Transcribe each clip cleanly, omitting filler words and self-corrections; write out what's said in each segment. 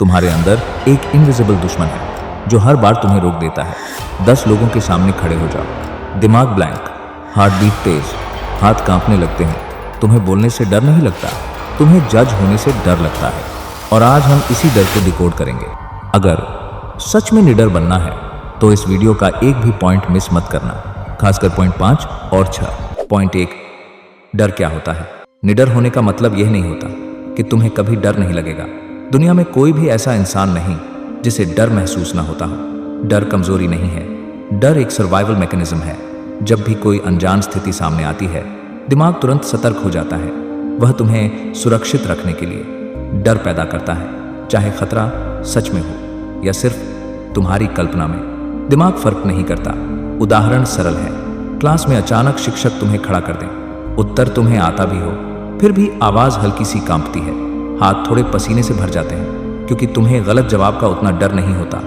तुम्हारे अंदर एक इनविजिबल दुश्मन है जो हर बार तुम्हें रोक देता है। 10 लोगों के सामने खड़े हो जाओ, दिमाग ब्लैंक, हार्ट बीट तेज, हाथ कांपने लगते हैं। तुम्हें बोलने से डर नहीं लगता, तुम्हें जज होने से डर लगता है। और आज हम इसी डर को डिकोड करेंगे। अगर सच में निडर बनना है तो इस वीडियो का एक भी पॉइंट मिस मत करना, खासकर पॉइंट 5 और 6। पॉइंट 1, डर क्या होता है? निडर होने का मतलब यह नहीं होता कि तुम्हें कभी डर नहीं लगेगा। दुनिया में कोई भी ऐसा इंसान नहीं जिसे डर महसूस ना होता हो। डर कमजोरी नहीं है, डर एक सर्वाइवल मैकेनिज्म है। जब भी कोई अनजान स्थिति सामने आती है, दिमाग तुरंत सतर्क हो जाता है। वह तुम्हें सुरक्षित रखने के लिए डर पैदा करता है, चाहे खतरा सच में हो या सिर्फ तुम्हारी कल्पना में। दिमाग फर्क नहीं करता। उदाहरण सरल है, क्लास में अचानक शिक्षक तुम्हें खड़ा कर दें, उत्तर तुम्हें आता भी हो, फिर भी आवाज हल्की सी कांपती है, हाथ थोड़े पसीने से भर जाते हैं, क्योंकि तुम्हें गलत जवाब का उतना डर नहीं होता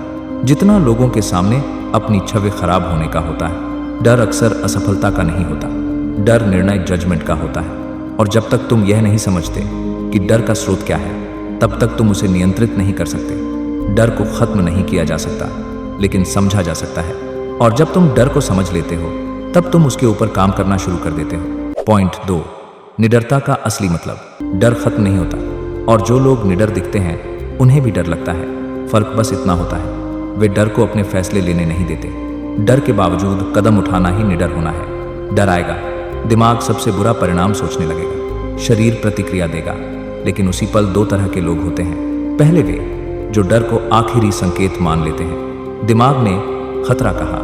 जितना लोगों के सामने अपनी छवि खराब होने का होता है। डर अक्सर असफलता का नहीं होता, डर निर्णय जजमेंट का होता है। और जब तक तुम यह नहीं समझते कि डर का स्रोत क्या है, तब तक तुम उसे नियंत्रित नहीं कर सकते। डर को खत्म नहीं किया जा सकता, लेकिन समझा जा सकता है। और जब तुम डर को समझ लेते हो, तब तुम उसके ऊपर काम करना शुरू कर देते हो। पॉइंट 2, निडरता का असली मतलब। डर खत्म नहीं होता, और जो लोग निडर दिखते हैं उन्हें भी डर लगता है। फर्क बस इतना होता है, वे डर को अपने फैसले लेने नहीं देते। डर के बावजूद कदम उठाना ही निडर होना है। डर आएगा, दिमाग सबसे बुरा परिणाम सोचने लगेगा, शरीर प्रतिक्रिया देगा, लेकिन उसी पल 2 तरह के लोग होते हैं। पहले वे जो डर को आखिरी संकेत मान लेते हैं, दिमाग ने खतरा कहा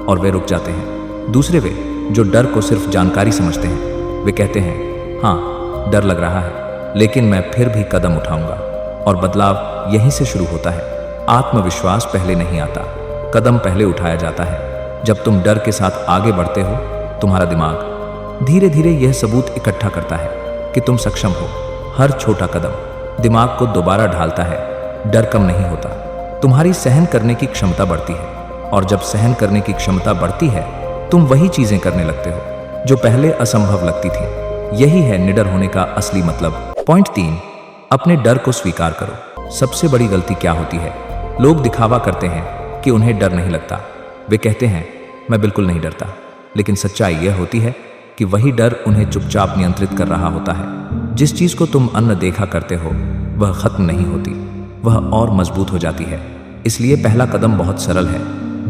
और वे रुक जाते हैं। दूसरे वे जो डर को सिर्फ जानकारी समझते हैं, वे कहते हैं हाँ डर लग रहा है, लेकिन मैं फिर भी कदम उठाऊंगा। और बदलाव यहीं से शुरू होता है। आत्मविश्वास पहले नहीं आता, कदम पहले उठाया जाता है। जब तुम डर के साथ आगे बढ़ते हो, तुम्हारा दिमाग धीरे धीरे यह सबूत इकट्ठा करता है कि तुम सक्षम हो। हर छोटा कदम दिमाग को दोबारा ढालता है। डर कम नहीं होता, तुम्हारी सहन करने की क्षमता बढ़ती है। और जब सहन करने की क्षमता बढ़ती है, तुम वही चीजें करने लगते हो जो पहले असंभव लगती थी। यही है निडर होने का असली मतलब। पॉइंट 3, अपने डर को स्वीकार करो। सबसे बड़ी गलती क्या होती है? लोग दिखावा करते हैं कि उन्हें डर नहीं लगता। वे कहते हैं मैं बिल्कुल नहीं डरता, लेकिन सच्चाई यह होती है कि वही डर उन्हें चुपचाप नियंत्रित कर रहा होता है। जिस चीज को तुम अनदेखा करते हो, वह खत्म नहीं होती, वह और मजबूत हो जाती है। इसलिए पहला कदम बहुत सरल है,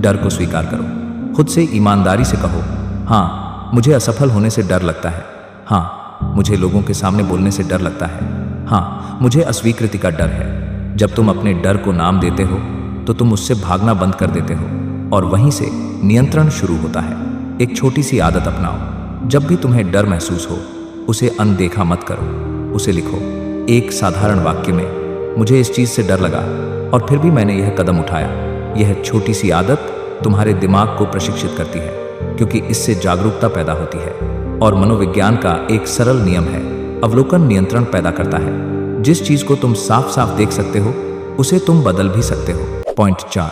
डर को स्वीकार करो। खुद से ईमानदारी से कहो, हाँ मुझे असफल होने से डर लगता है, हाँ मुझे लोगों के सामने बोलने से डर लगता है, हाँ मुझे अस्वीकृति का डर है। जब तुम अपने डर को नाम देते हो, तो तुम उससे भागना बंद कर देते हो, और वहीं से नियंत्रण शुरू होता है। एक छोटी सी आदत अपनाओ, जब भी तुम्हें डर महसूस हो, उसे अनदेखा मत करो, उसे लिखो। एक साधारण वाक्य में, मुझे इस चीज से डर लगा और फिर भी मैंने यह कदम उठाया। यह छोटी सी आदत तुम्हारे दिमाग को प्रशिक्षित करती है, क्योंकि इससे जागरूकता पैदा होती है। और मनोविज्ञान का एक सरल नियम है, अवलोकन नियंत्रण पैदा करता है। जिस चीज को तुम साफ साफ देख सकते हो, उसे तुम बदल भी सकते हो। पॉइंट 4,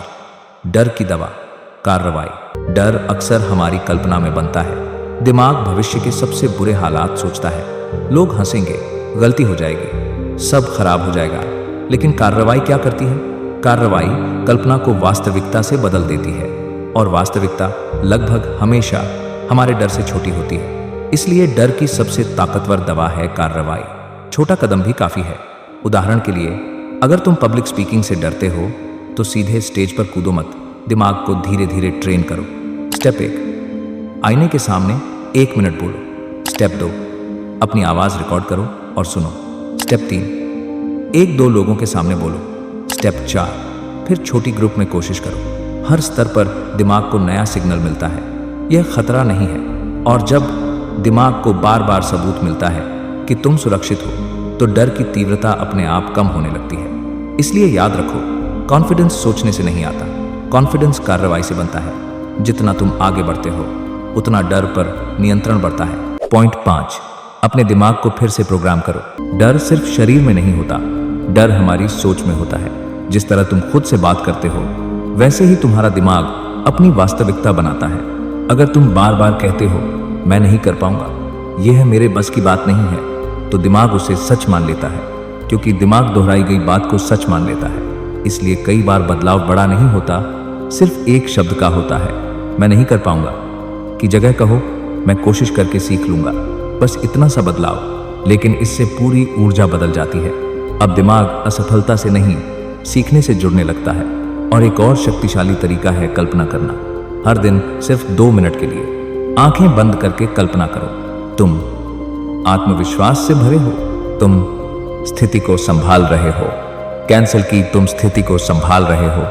डर की दवा, कार्रवाई। डर अक्सर हमारी कल्पना में बनता है। दिमाग भविष्य के सबसे बुरे हालात सोचता है। लोग हंसेंगे, गलती हो जाएगी, सब खराब हो जाएगा। लेकिन कार्रवाई क्या करती है? कार्रवाई कल्पना को वास्तविकता से बदल देती है, और वास्तविकता लगभग हमेशा हमारे डर से छोटी होती है। इसलिए डर की सबसे ताकतवर दवा है कार्रवाई। छोटा कदम भी काफी है। उदाहरण के लिए, अगर तुम पब्लिक स्पीकिंग से डरते हो, तो सीधे स्टेज पर कूदो मत, दिमाग को धीरे धीरे ट्रेन करो। स्टेप 1, आईने के सामने 1 मिनट बोलो। स्टेप 2, अपनी आवाज रिकॉर्ड करो और सुनो। स्टेप 3, 1-2 लोगों के सामने बोलो। स्टेप 4, फिर छोटी ग्रुप में कोशिश करो। हर स्तर पर दिमाग को नया सिग्नल मिलता है, यह खतरा नहीं है। और जब दिमाग को बार बार सबूत मिलता है कि तुम सुरक्षित हो, तो डर की तीव्रता अपने आप कम होने लगती है। इसलिए याद रखो, कॉन्फिडेंस सोचने से नहीं आता, कॉन्फिडेंस कार्रवाई से बनता है। जितना तुम आगे बढ़ते हो, उतना डर पर नियंत्रण बढ़ता है। पॉइंट 5, अपने दिमाग को फिर से प्रोग्राम करो। डर सिर्फ शरीर में नहीं होता, डर हमारी सोच में होता है। जिस तरह तुम खुद से बात करते हो, वैसे ही तुम्हारा दिमाग अपनी वास्तविकता बनाता है। अगर तुम बार बार कहते हो मैं नहीं कर पाऊंगा, यह मेरे बस की बात नहीं है, तो दिमाग उसे सच मान लेता है, क्योंकि दिमाग दोहराई गई बात को सच मान लेता है। इसलिए कई बार बदलाव बड़ा नहीं होता, सिर्फ एक शब्द का होता है, मैं नहीं कर पाऊंगा की जगह कहो मैं कोशिश करके सीख लूंगा। बस इतना सा बदलाव, लेकिन इससे पूरी ऊर्जा बदल जाती है। अब दिमाग असफलता से नहीं, सीखने से जुड़ने लगता है। और एक और शक्तिशाली तरीका है कल्पना करना। हर दिन सिर्फ 2 मिनट के लिए आंखें बंद करके कल्पना करो, तुम आत्मविश्वास से भरे हो, तुम स्थिति को संभाल रहे हो, कैंसिल की तुम स्थिति को संभाल रहे हो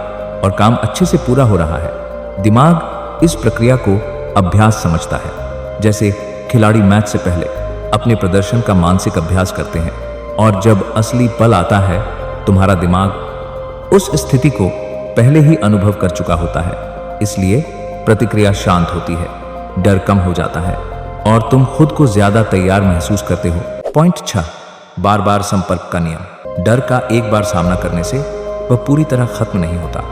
और काम अच्छे से पूरा हो रहा है। दिमाग इस प्रक्रिया को अभ्यास समझता है, जैसे खिलाड़ी मैच से पहले अपने प्रदर्शन का मानसिक अभ्यास करते हैं। और जब असली पल आता है, तुम्हारा दिमाग उस स्थिति को पहले ही अनुभव कर चुका होता है, इसलिए प्रतिक्रिया शांत होती है, डर कम हो जाता है और तुम खुद को ज्यादा तैयार महसूस करते हो। पॉइंट 6, बार बार संपर्क का नियम। डर का एक बार सामना करने से वह पूरी तरह खत्म नहीं होता,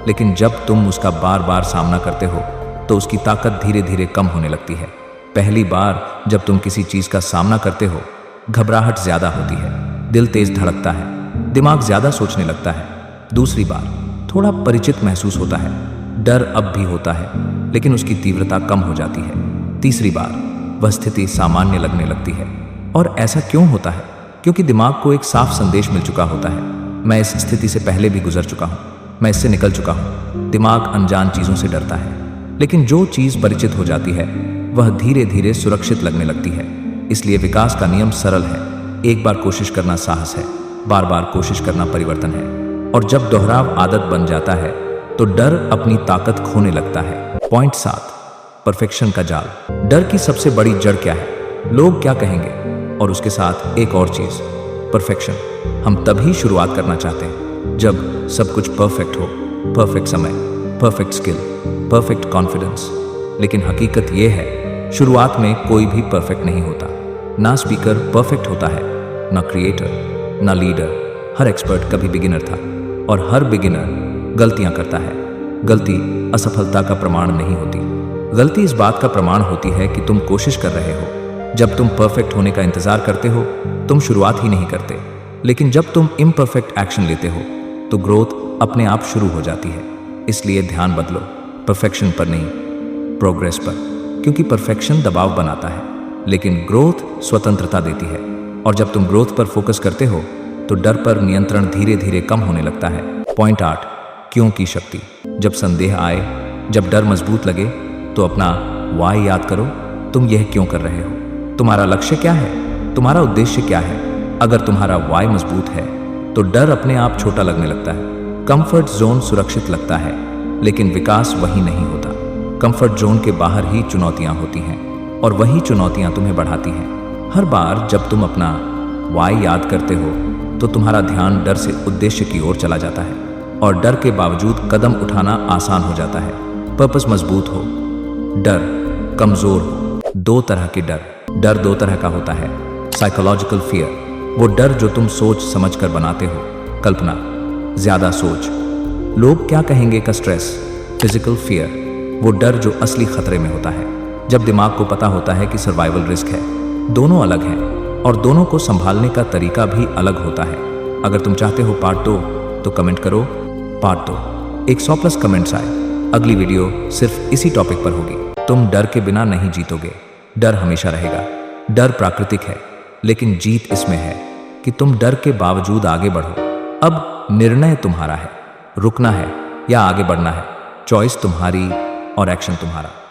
लेकिन जब तुम उसका बार बार सामना करते हो तो उसकी ताकत धीरे धीरे कम होने लगती है। पहली बार जब तुम किसी चीज का सामना करते हो, घबराहट ज्यादा होती है, दिल तेज धड़कता है, दिमाग ज्यादा सोचने लगता है। दूसरी बार थोड़ा परिचित महसूस होता है, डर अब भी होता है, लेकिन उसकी तीव्रता कम हो जाती है। तीसरी बार वह स्थिति सामान्य लगने लगती है। और ऐसा क्यों होता है? क्योंकि दिमाग को एक साफ संदेश मिल चुका होता है, मैं इस स्थिति से पहले भी गुजर चुका हूं, मैं इससे निकल चुका हूं। दिमाग अनजान चीजों से डरता है, लेकिन जो चीज परिचित हो जाती है वह धीरे धीरे सुरक्षित लगने लगती है। इसलिए विकास का नियम सरल है, एक बार कोशिश करना साहस है, बार बार कोशिश करना परिवर्तन है। और जब दोहराव आदत बन जाता है तो डर अपनी ताकत खोने लगता है। पॉइंट 7, परफेक्शन का जाल। डर की सबसे बड़ी जड़ क्या है? लोग क्या कहेंगे? और उसके साथ एक और चीज, परफेक्शन। हम तभी शुरुआत करना चाहते हैं जब सब कुछ परफेक्ट हो, परफेक्ट समय, परफेक्ट स्किल, परफेक्ट कॉन्फिडेंस। लेकिन हकीकत यह है, शुरुआत में कोई भी परफेक्ट नहीं होता। ना स्पीकर परफेक्ट होता है, ना क्रिएटर, ना लीडर। हर एक्सपर्ट कभी बिगिनर था और हर बिगिनर गलतियां करता है। गलती असफलता का प्रमाण नहीं होती, गलती इस बात का प्रमाण होती है कि तुम कोशिश कर रहे हो। जब तुम परफेक्ट होने का इंतजार करते हो, तुम शुरुआत ही नहीं करते। लेकिन जब तुम इम्परफेक्ट एक्शन लेते हो तो ग्रोथ अपने आप शुरू हो जाती है। इसलिए ध्यान बदलो, परफेक्शन पर नहीं, प्रोग्रेस पर। क्योंकि परफेक्शन दबाव बनाता है, लेकिन ग्रोथ स्वतंत्रता देती है। और जब तुम ग्रोथ पर फोकस करते हो तो डर पर नियंत्रण धीरे धीरे कम होने लगता है। पॉइंट 8, क्यों की शक्ति। जब संदेह आए, जब डर मजबूत लगे, तो अपना वाई याद करो। तुम यह क्यों कर रहे हो? तुम्हारा लक्ष्य क्या है? तुम्हारा उद्देश्य क्या है? अगर तुम्हारा वाई मजबूत है तो डर अपने आप छोटा लगने लगता है। कंफर्ट जोन सुरक्षित लगता है, लेकिन विकास वही नहीं होता। कंफर्ट जोन के बाहर ही चुनौतियां होती हैं और वही चुनौतियां तुम्हें बढ़ाती हैं। हर बार जब तुम अपना वाई याद करते हो तो तुम्हारा ध्यान डर से उद्देश्य की ओर चला जाता है और डर के बावजूद कदम उठाना आसान हो जाता है। पर्पस मजबूत हो, डर कमजोर हो। 2 तरह के डर 2 तरह का होता है। साइकोलॉजिकल फियर, वो डर जो तुम सोच समझ कर बनाते हो। कल्पना, ज्यादा सोच, लोग क्या कहेंगे का स्ट्रेस। फिजिकल फियर, वो डर जो असली खतरे में होता है, जब दिमाग को पता होता है कि सर्वाइवल रिस्क है। दोनों अलग हैं और दोनों को संभालने का तरीका भी अलग होता है। अगर तुम चाहते हो पार्ट 2 तो कमेंट करो पार्ट 2। 100+ कमेंट्स आए। अगली वीडियो सिर्फ इसी टॉपिक पर होगी। तुम डर के बिना नहीं जीतोगे, डर हमेशा रहेगा। डर प्राकृतिक है, लेकिन जीत इसमें है कि तुम डर के बावजूद आगे बढ़ो। अब निर्णय तुम्हारा है, रुकना है या आगे बढ़ना है। चॉइस तुम्हारी और एक्शन तुम्हारा।